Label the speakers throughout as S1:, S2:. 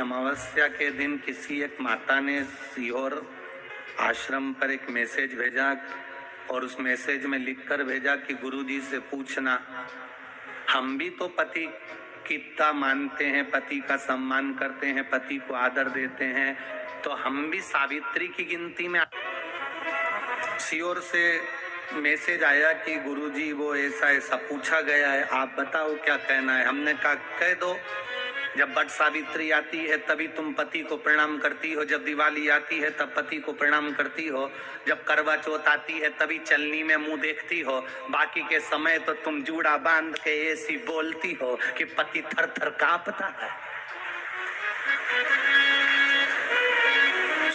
S1: अमावस्या के दिन किसी एक माता ने सीहोर आश्रम पर एक मैसेज भेजा और उस मैसेज में लिखकर भेजा कि गुरुजी से पूछना, हम भी तो पति कितना मानते हैं, पति का सम्मान करते हैं, पति को आदर देते हैं, तो हम भी सावित्री की गिनती में। सीहोर से मैसेज आया कि गुरुजी वो ऐसा ऐसा पूछा गया है, आप बताओ क्या कहना है। हमने कहा कह दो, जब बट सावित्री आती है तभी तुम पति को प्रणाम करती हो, जब दिवाली आती है तब पति को प्रणाम करती हो, जब करवा चौथ आती है तभी चलनी में मुंह देखती हो, बाकी के समय तो तुम जूड़ा बांध के ऐसी बोलती हो कि पति थर थर कांपता है।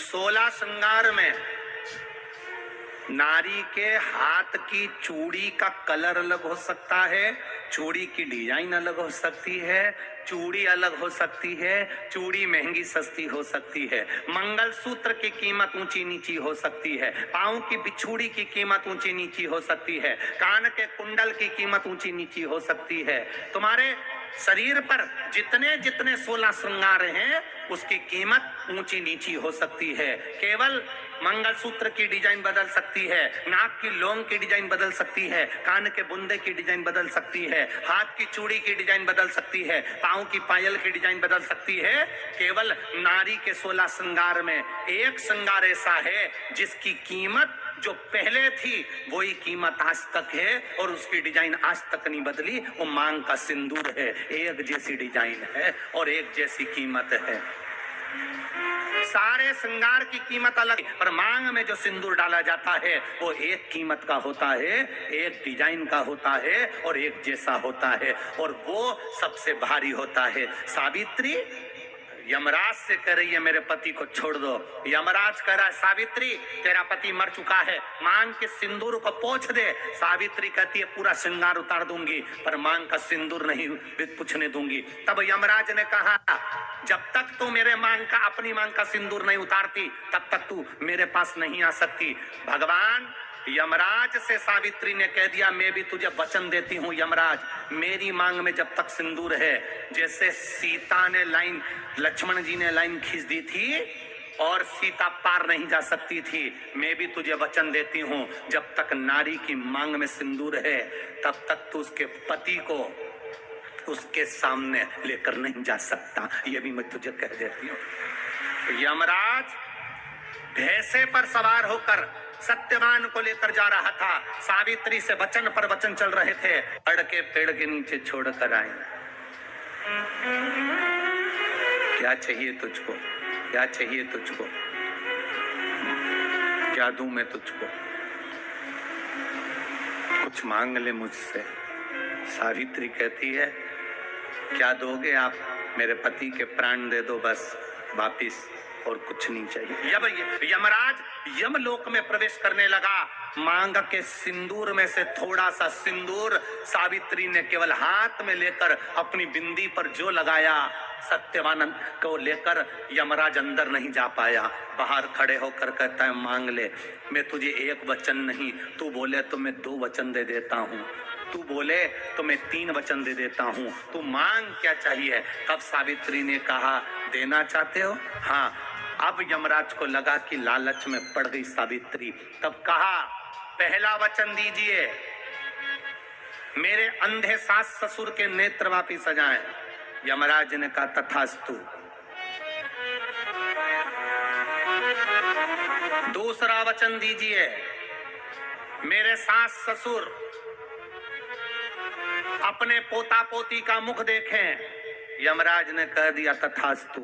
S1: 16 श्रृंगार में नारी के हाथ की चूड़ी का कलर अलग हो सकता है, चूड़ी की डिजाइन अलग हो सकती है, चूड़ी अलग हो सकती है, चूड़ी महंगी सस्ती हो सकती है, मंगलसूत्र की कीमत ऊंची नीची हो सकती है, पांव की बिछुड़ी की कीमत ऊंची नीची हो सकती है, कान के कुंडल की कीमत ऊंची नीची हो सकती है। तुम्हारे शरीर पर जितने जितने 16 श्रृंगार हैं उसकी कीमत ऊंची नीची हो सकती है। केवल मंगलसूत्र की डिजाइन बदल सकती है, नाक की लौंग की डिजाइन बदल सकती है, कान के बुंदे की डिजाइन बदल सकती है, हाथ की चूड़ी की डिजाइन बदल सकती है, पांव की पायल की डिजाइन बदल सकती है। केवल नारी के 16 श्रृंगार में एक श्रृंगार ऐसा है जिसकी कीमत जो पहले थी वही कीमत आज तक है और उसकी डिजाइन आज तक नहीं बदली। वो मांग का सिंदूर है, एक जैसी डिजाइन है और एक जैसी कीमत है। सारे श्रृंगार की कीमत अलग, पर मांग में जो सिंदूर डाला जाता है वो एक कीमत का होता है, एक डिजाइन का होता है और एक जैसा होता है और वो सबसे भारी होता है। सावित्री यमराज से कह रही है मेरे पति को छोड़ दो। यमराज कह रहा है सावित्री तेरा पति मर चुका है, मांग के सिंदूर को पोंछ दे। सावित्री कहती है पूरा श्रृंगार उतार दूंगी पर मांग का सिंदूर नहीं पूछने दूंगी। तब यमराज ने कहा जब तक तू मेरे मांग का अपनी मांग का सिंदूर नहीं उतारती तब तक तू मेरे पास नहीं आ सकती। भगवान यमराज से सावित्री ने कह दिया मैं भी तुझे वचन देती हूँ यमराज, मेरी मांग में जब तक सिंदूर है, जैसे सीता ने लाइन, लक्ष्मण जी ने लाइन खींच दी थी और सीता पार नहीं जा सकती थी, मैं भी तुझे वचन देती हूँ जब तक नारी की मांग में सिंदूर है तब तक तू उसके पति को उसके सामने लेकर नहीं जा सकता। ये भी मैं तुझे कह देती हूँ। यमराज भैंसे पर सवार होकर सत्यवान को लेकर जा रहा था, सावित्री से वचन पर वचन चल रहे थे, पेड़ के नीचे छोड़कर आए। क्या चाहिए तुझको, क्या चाहिए तुझको, क्या दूं मैं तुझको, कुछ मांग ले मुझसे। सावित्री कहती है क्या दोगे आप, मेरे पति के प्राण दे दो बस वापिस, और कुछ नहीं चाहिए। जब यमराज यमलोक में प्रवेश करने लगा, मांग के सिंदूर में से थोड़ा सा सिंदूर सावित्री ने केवल हाथ में लेकर अपनी बिंदी पर जो लगाया, सत्यवान को लेकर यमराज अंदर नहीं जा पाया। बाहर खड़े होकर कहता है मांग ले, मैं तुझे एक वचन नहीं, तू बोले तो मैं 2 वचन दे देता हूँ, तू बोले तो मैं 3 वचन दे देता हूँ, तू मांग क्या चाहिए। तब सावित्री ने कहा देना चाहते हो? हाँ। अब यमराज को लगा कि लालच में पड़ गई सावित्री, तब कहा पहला वचन दीजिए, मेरे अंधे सास ससुर के नेत्र वापिस आ जाएं। यमराज ने कहा तथास्तु। दूसरा वचन दीजिए, मेरे सास ससुर अपने पोता पोती का मुख देखें। यमराज ने कह दिया तथास्तु।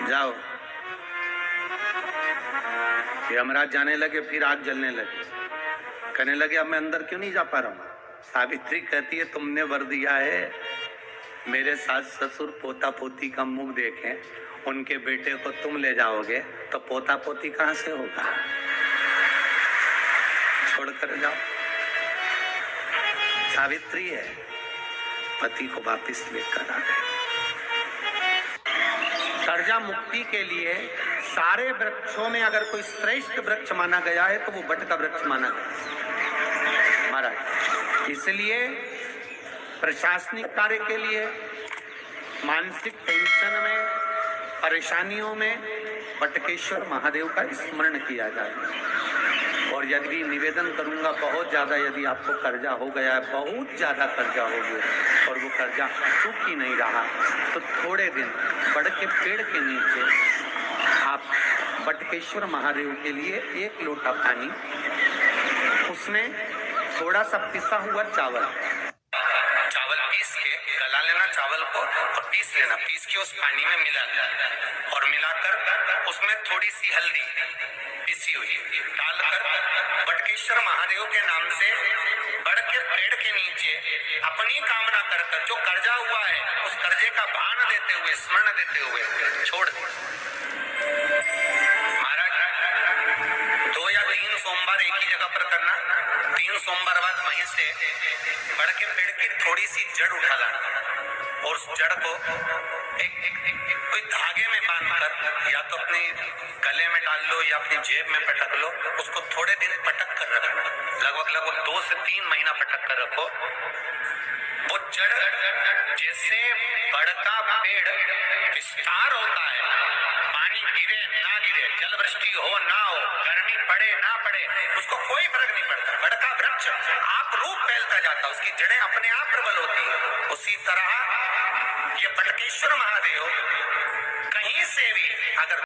S1: जाओ। यमराज जाने लगे, फिर आग जलने लगे, कहने लगे अब मैं अंदर क्यों नहीं जा पा रहा हूं। सावित्री कहती है तुमने वर दिया है मेरे सास ससुर पोता पोती का मुख देखें, उनके बेटे को तुम ले जाओगे तो पोता पोती कहां से होगा, छोड़ कर जाओ। सावित्री है, पति को वापिस लेकर आ गए। कर्जा मुक्ति के लिए सारे वृक्षों में अगर कोई श्रेष्ठ वृक्ष माना गया है तो वो बट का वृक्ष माना गया। महाराज इसलिए प्रशासनिक कार्य के लिए, मानसिक टेंशन में, परेशानियों में बटकेश्वर महादेव का स्मरण किया जाए। और यदि निवेदन करूंगा, बहुत ज्यादा यदि आपको कर्जा हो गया है, बहुत ज्यादा कर्जा हो गया और वो कर्जा चूक ही नहीं रहा, तो थोड़े दिन बड़ के पेड़ के नीचे आप बटकेश्वर महादेव के लिए 1 लोटा पानी, उसमें थोड़ा सा पिसा हुआ चावल पीस के गला लेना, चावल को और पीस लेना, पीस के उस पानी में मिला लेना और मिलाकर उसमें थोड़ी सी हल्दी पिसी हुई डालकर बटकेश्वर महादेव के नाम से बड़ के पेड़ के नीचे अपनी कामना कर जो कर्जा हुआ है उस कर्जे का भान देते हुए, स्मरण देते हुए छोड़ दे। महाराज 2 या 3 सोमवार एक ही जगह पर करना, 3 सोमवार बाद वहीं से बड़ के पेड़ की थोड़ी सी जड़ उठा लाना और उस जड़ को कोई धागे में बांधकर या तो अपने गले में डाल लो या अपनी जेब में पटक लो, उसको थोड़े दिन पटक कर रखना, लगभग 2 से 3 महीना पटक कर रखो। वो जड़ जैसे बड़ का पेड़ विस्तार होता है, पानी गिरे ना गिरे, जल वृष्टि हो ना हो, गर्मी पड़े ना पड़े, उसको कोई फर्क नहीं पड़ता, बड़ का वृक्ष आप रूप फैलता जाता, उसकी जड़ें अपने आप प्रबल होती है। उसी तरह ये बटकेश्वर महादेव कहीं से भी अगर